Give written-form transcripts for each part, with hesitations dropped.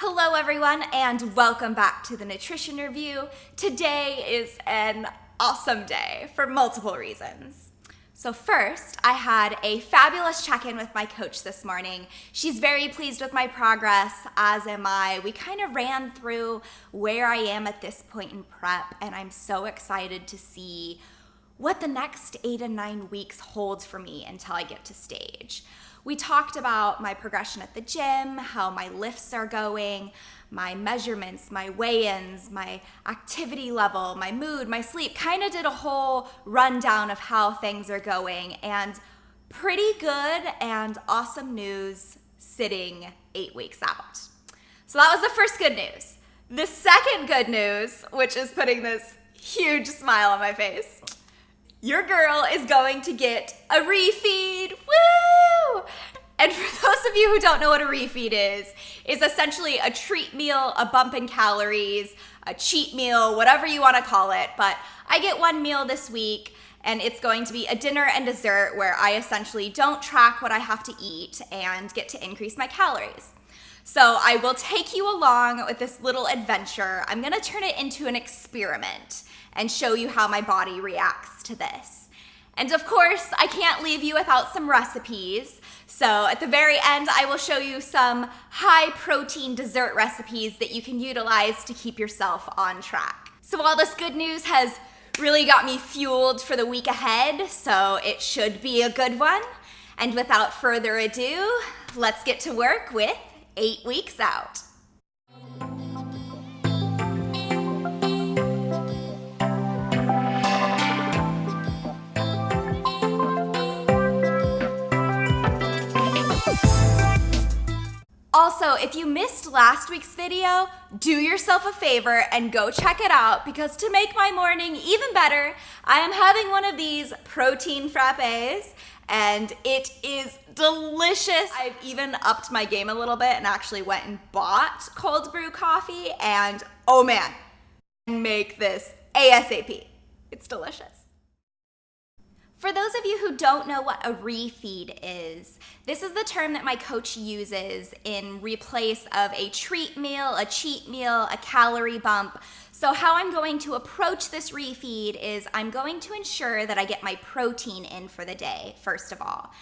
Hello everyone and welcome back to the Nutrition Review. Today is an awesome day for multiple reasons. So first, I had a fabulous check-in with my coach this morning. She's very pleased with my progress, as am I. We kind of ran through where I am at this point in prep, and I'm so excited to see what the next 8 and 9 weeks holds for me until I get to stage. We talked about my progression at the gym, how my lifts are going, my measurements, my weigh-ins, my activity level, my mood, my sleep, kind of did a whole rundown of how things are going, and pretty good and awesome news sitting 8 weeks out. So that was the first good news. The second good news, which is putting this huge smile on my face, your girl is going to get a refeed. Woo! And for those of you who don't know what a refeed is essentially a treat meal, a bump in calories, a cheat meal, whatever you want to call it. But I get one meal this week, and it's going to be a dinner and dessert where I essentially don't track what I have to eat and get to increase my calories. So I will take you along with this little adventure. I'm going to turn it into an experiment and show you how my body reacts to this. And of course, I can't leave you without some recipes. So at the very end, I will show you some high protein dessert recipes that you can utilize to keep yourself on track. So all this good news has really got me fueled for the week ahead, so it should be a good one. And without further ado, let's get to work with 8 weeks out. Also, if you missed last week's video, do yourself a favor and go check it out, because to make my morning even better, I am having one of these protein frappes, and it is delicious. I've even upped my game a little bit and actually went and bought cold brew coffee, and oh man, make this ASAP. It's delicious. For those of you who don't know what a refeed is, this is the term that my coach uses in replace of a treat meal, a cheat meal, a calorie bump. So how I'm going to approach this refeed is I'm going to ensure that I get my protein in for the day, first of all.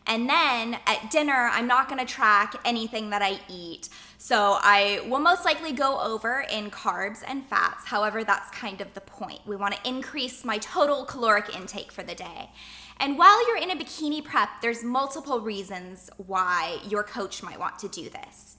And then at dinner, I'm not gonna track anything that I eat. So I will most likely go over in carbs and fats. However, that's kind of the point. We wanna increase my total caloric intake for the day. And while you're in a bikini prep, there's multiple reasons why your coach might want to do this.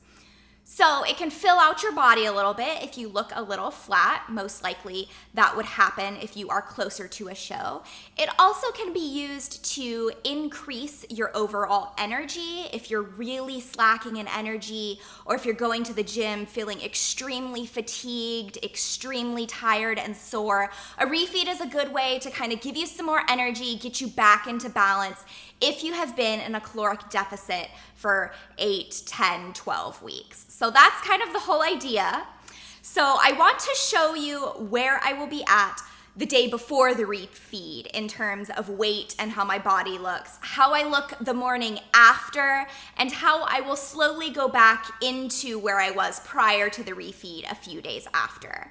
So it can fill out your body a little bit if you look a little flat. Most likely that would happen if you are closer to a show. It also can be used to increase your overall energy if you're really slacking in energy, or if you're going to the gym feeling extremely fatigued, extremely tired and sore. A refeed is a good way to kind of give you some more energy, get you back into balance if you have been in a caloric deficit for 8, 10, 12 weeks. So that's kind of the whole idea. So I want to show you where I will be at the day before the refeed in terms of weight and how my body looks, how I look the morning after, and how I will slowly go back into where I was prior to the refeed a few days after.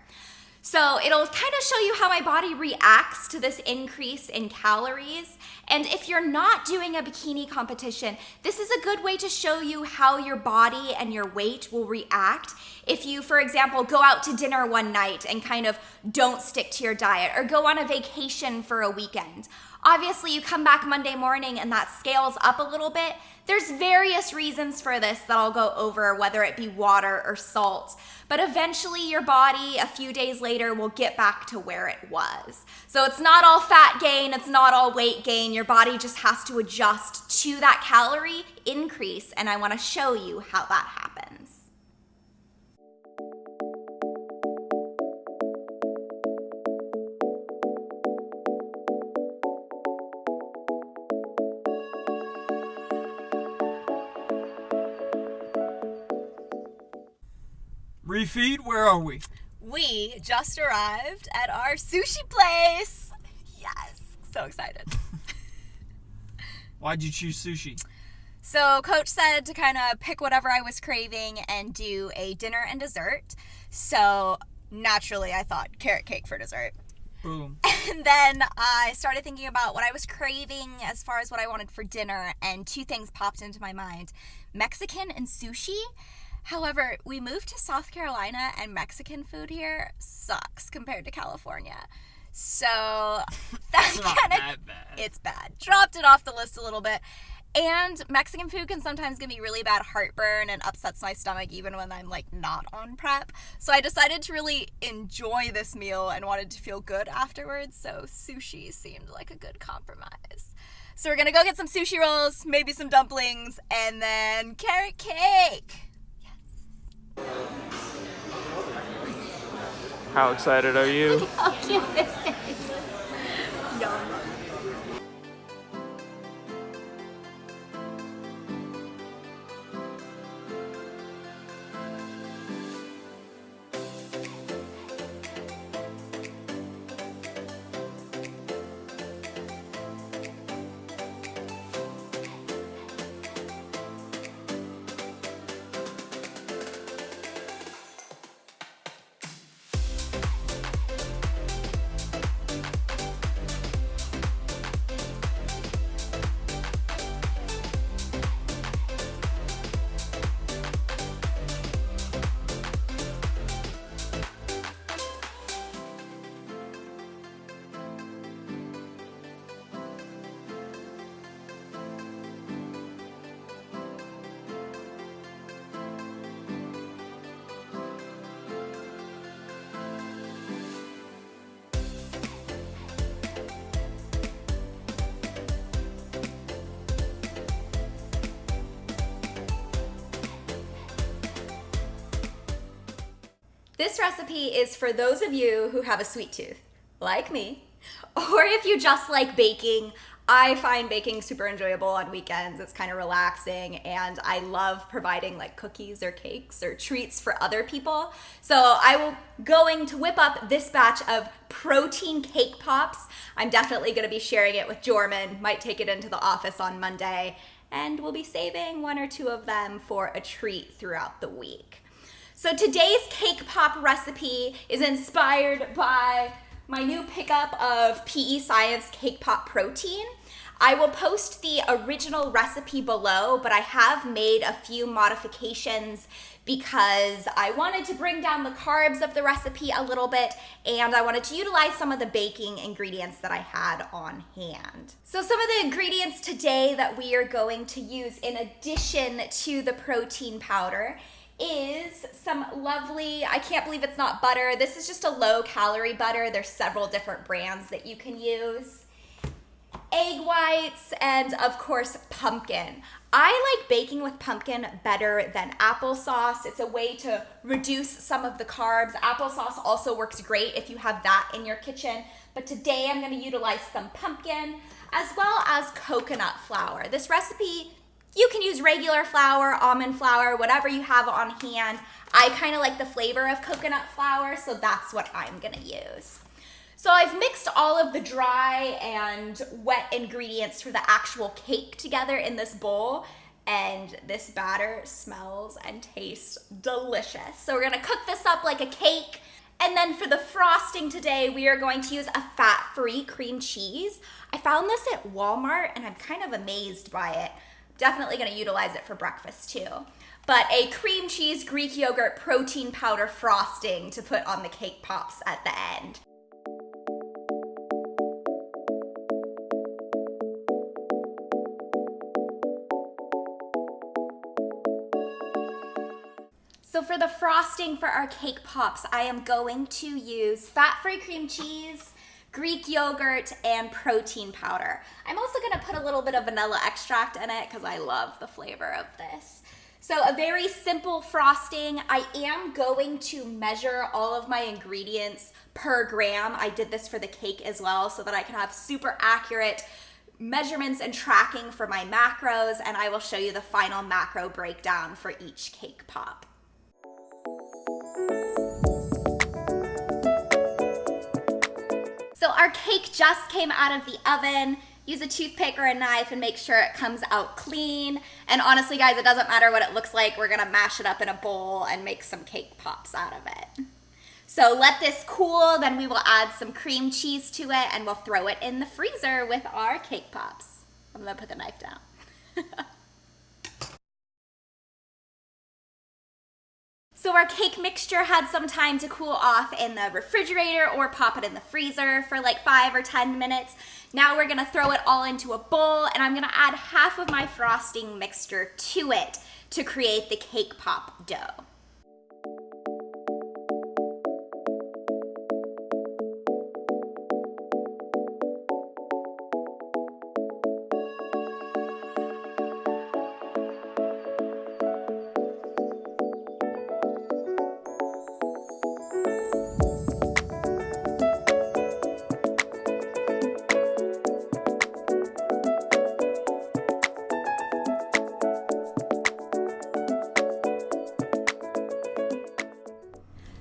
So it'll kind of show you how my body reacts to this increase in calories. And if you're not doing a bikini competition, this is a good way to show you how your body and your weight will react if you, for example, go out to dinner one night and kind of don't stick to your diet, or go on a vacation for a weekend. Obviously, you come back Monday morning and that scales up a little bit. There's various reasons for this that I'll go over, whether it be water or salt. But eventually your body, a few days later, will get back to where it was. So it's not all fat gain, it's not all weight gain. Your body just has to adjust to that calorie increase, and I want to show you how that happens. Refeed, where are we? We just arrived at our sushi place. Yes, so excited. Why'd you choose sushi? So Coach said to kind of pick whatever I was craving and do a dinner and dessert. So naturally I thought carrot cake for dessert. Boom. And then I started thinking about what I was craving as far as what I wanted for dinner, and two things popped into my mind: Mexican and sushi. However, we moved to South Carolina and Mexican food here sucks compared to California. So that It's not kind of, that bad. it's bad. Dropped it off the list a little bit. And Mexican food can sometimes give me really bad heartburn and upsets my stomach even when I'm like not on prep. So I decided to really enjoy this meal and wanted to feel good afterwards. So sushi seemed like a good compromise. So we're gonna go get some sushi rolls, maybe some dumplings, and then carrot cake. How excited are you? How cute this is. Yum. This recipe is for those of you who have a sweet tooth, like me, or if you just like baking. I find baking super enjoyable on weekends. It's kind of relaxing, and I love providing like cookies or cakes or treats for other people. So I will going to whip up this batch of protein cake pops. I'm definitely going to be sharing it with Jorman, might take it into the office on Monday, and we'll be saving one or two of them for a treat throughout the week. So today's cake pop recipe is inspired by my new pickup of PE Science Cake Pop Protein. I will post the original recipe below, but I have made a few modifications because I wanted to bring down the carbs of the recipe a little bit, and I wanted to utilize some of the baking ingredients that I had on hand. So some of the ingredients today that we are going to use in addition to the protein powder is some lovely, I can't believe it's not butter. This is just a low calorie butter. There's several different brands that you can use. Egg whites, and of course pumpkin. I like baking with pumpkin better than applesauce. It's a way to reduce some of the carbs. Applesauce also works great if you have that in your kitchen, but today I'm going to utilize some pumpkin as well as coconut flour. This recipe, you can use regular flour, almond flour, whatever you have on hand. I kind of like the flavor of coconut flour, so that's what I'm gonna use. So I've mixed all of the dry and wet ingredients for the actual cake together in this bowl, and this batter smells and tastes delicious. So we're gonna cook this up like a cake. And then for the frosting today, we are going to use a fat-free cream cheese. I found this at Walmart and I'm kind of amazed by it. Definitely going to utilize it for breakfast too. But a cream cheese Greek yogurt protein powder frosting to put on the cake pops at the end. So for the frosting for our cake pops, I am going to use fat-free cream cheese, Greek yogurt, and protein powder. I'm also gonna put a little bit of vanilla extract in it because I love the flavor of this. So a very simple frosting. I am going to measure all of my ingredients per gram. I did this for the cake as well so that I can have super accurate measurements and tracking for my macros, and I will show you the final macro breakdown for each cake pop. So our cake just came out of the oven. use a toothpick or a knife and make sure it comes out clean. And honestly, guys, it doesn't matter what it looks like. We're gonna mash it up in a bowl and make some cake pops out of it. So let this cool, then we will add some cream cheese to it and we'll throw it in the freezer with our cake pops. I'm gonna put the knife down. So our cake mixture had some time to cool off in the refrigerator or pop it in the freezer for like 5 or 10 minutes. Now we're gonna throw it all into a bowl and I'm gonna add half of my frosting mixture to it to create the cake pop dough.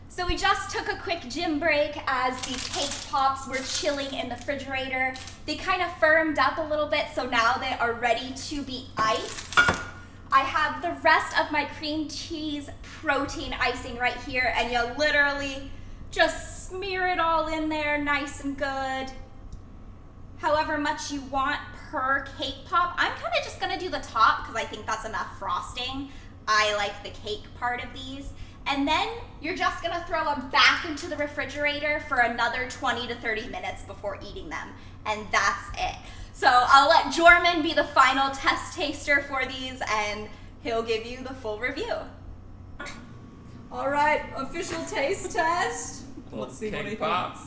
So we just took a quick gym break as the cake pops were chilling in the refrigerator. They kind of firmed up a little bit, so now they are ready to be iced. I have the rest of my cream cheese protein icing right here, and you literally just smear it all in there nice and good. However much you want per cake pop. I'm kind of just gonna do the top because I think that's enough frosting. I like the cake part of these. And then you're just gonna throw them back into the refrigerator for another 20 to 30 minutes before eating them. And that's it. So I'll let Jorman be the final test taster for these and he'll give you the full review. All right, official taste test. Let's see what he thinks.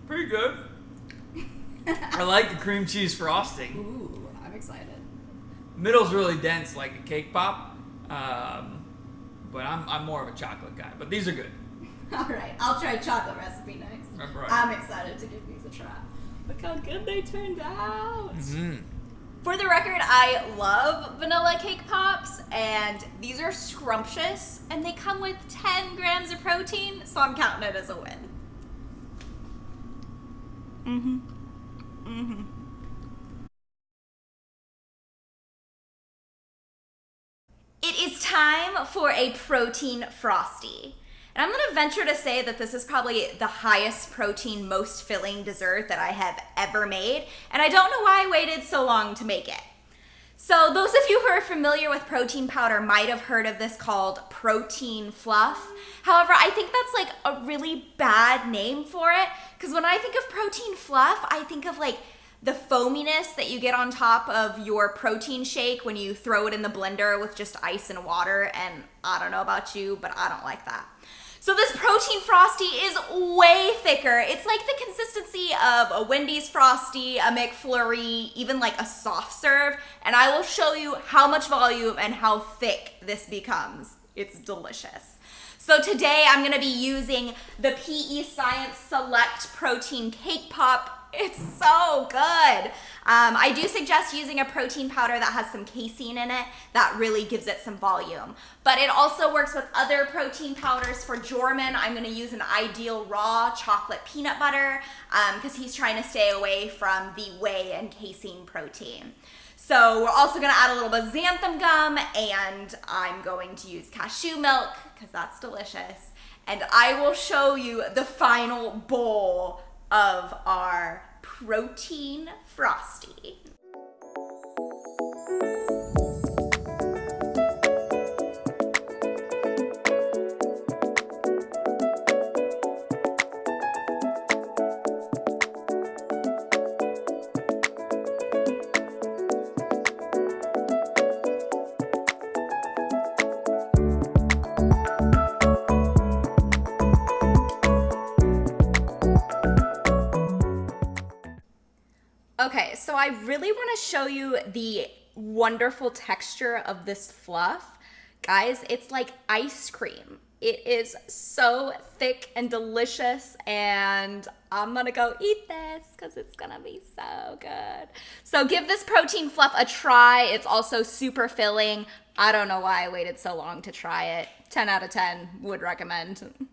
Pretty good. I like the cream cheese frosting. Ooh, I'm excited. Middle's really dense, like a cake pop. But I'm more of a chocolate guy. But these are good. All right, I'll try chocolate recipe next. That's right. I'm excited to give these a try. Look how good they turned out. Mm-hmm. For the record, I love vanilla cake pops, and these are scrumptious, and they come with 10 grams of protein, so I'm counting it as a win. It is time for a protein frosty. And I'm gonna venture to say that this is probably the highest protein, most filling dessert that I have ever made. And I don't know why I waited so long to make it. So those of you who are familiar with protein powder might have heard of this called protein fluff. However, I think that's like a really bad name for it, because when I think of protein fluff, I think of like the foaminess that you get on top of your protein shake when you throw it in the blender with just ice and water, and I don't know about you, but I don't like that. So this protein frosty is way thicker. It's like the consistency of a Wendy's Frosty, a McFlurry, even like a soft serve, and I will show you how much volume and how thick this becomes. It's delicious. So today I'm gonna be using the PE Science Select Protein Cake Pop. It's so good. I do suggest using a protein powder that has some casein in it. That really gives it some volume. But it also works with other protein powders. For Jorman, I'm gonna use an Ideal Raw chocolate peanut butter because he's trying to stay away from the whey and casein protein. So we're also gonna add a little bit of xanthan gum, and I'm going to use cashew milk because that's delicious. And I will show you the final bowl of our protein frosty. Okay, so I really want to show you the wonderful texture of this fluff. Guys, it's like ice cream. It is so thick and delicious, and I'm gonna go eat this because it's gonna be so good. So give this protein fluff a try. It's also super filling. I don't know why I waited so long to try it. 10 out of 10 would recommend.